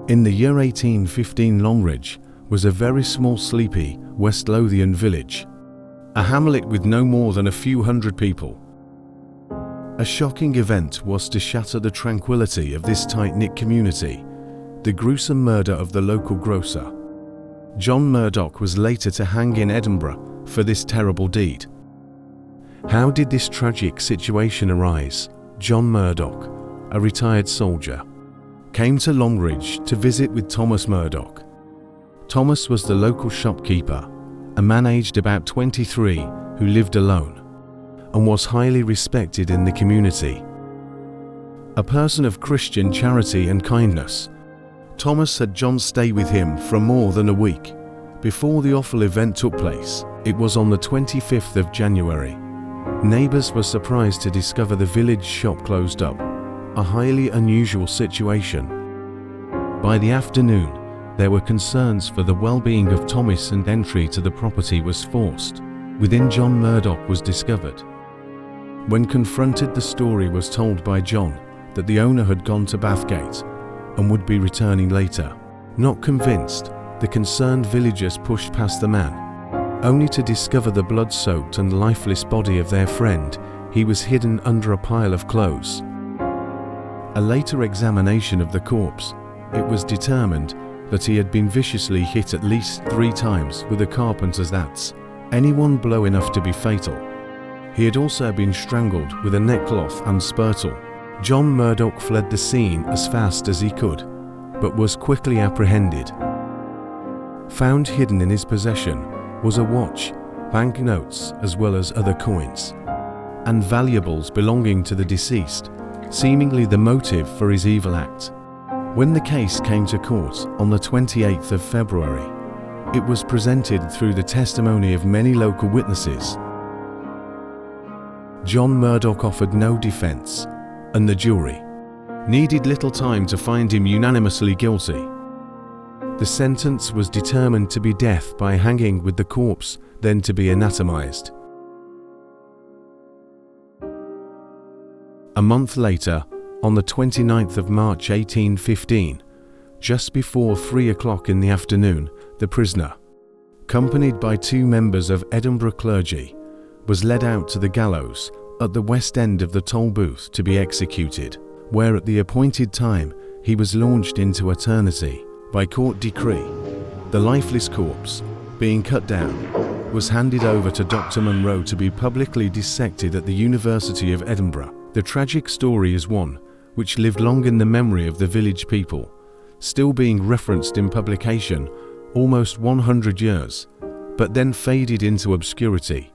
In the year 1815, Longridge was a very small, sleepy West Lothian village, a hamlet with no more than a few hundred people. A shocking event was to shatter the tranquility of this tight-knit community: the gruesome murder of the local grocer. John Murdoch was later to hang in Edinburgh for this terrible deed. How did this tragic situation arise? John Murdoch, a retired soldier, came to Longridge to visit with Thomas Murdoch. Thomas was the local shopkeeper, a man aged about 23 who lived alone and was highly respected in the community. A person of Christian charity and kindness, Thomas had John stay with him for more than a week. Before the awful event took place, it was on the 25th of January. Neighbours were surprised to discover the village shop closed up, a highly unusual situation. By the afternoon, there were concerns for the well-being of Thomas, and entry to the property was forced. Within, John Murdoch was discovered. When confronted, the story was told by John that the owner had gone to Bathgate and would be returning later. Not convinced, the concerned villagers pushed past the man, only to discover the blood-soaked and lifeless body of their friend. He was hidden under a pile of clothes. A later examination of the corpse, it was determined that he had been viciously hit at least 3 times with a carpenter's adze, any one blow enough to be fatal. He had also been strangled with a neckcloth and spurtle. John Murdoch fled the scene as fast as he could, but was quickly apprehended. Found hidden in his possession was a watch, banknotes, as well as other coins and valuables belonging to the deceased, seemingly the motive for his evil act. When the case came to court on the 28th of February, it was presented through the testimony of many local witnesses. John Murdoch offered no defense, and the jury needed little time to find him unanimously guilty. The sentence was determined to be death by hanging, with the corpse then to be anatomized. A month later, on the 29th of March 1815, just before 3 o'clock in the afternoon, the prisoner, accompanied by 2 members of Edinburgh clergy, was led out to the gallows at the west end of the toll booth to be executed, where at the appointed time he was launched into eternity by court decree. The lifeless corpse, being cut down, was handed over to Dr. Munro to be publicly dissected at the University of Edinburgh. The tragic story is one which lived long in the memory of the village people, still being referenced in publication almost 100 years, but then faded into obscurity.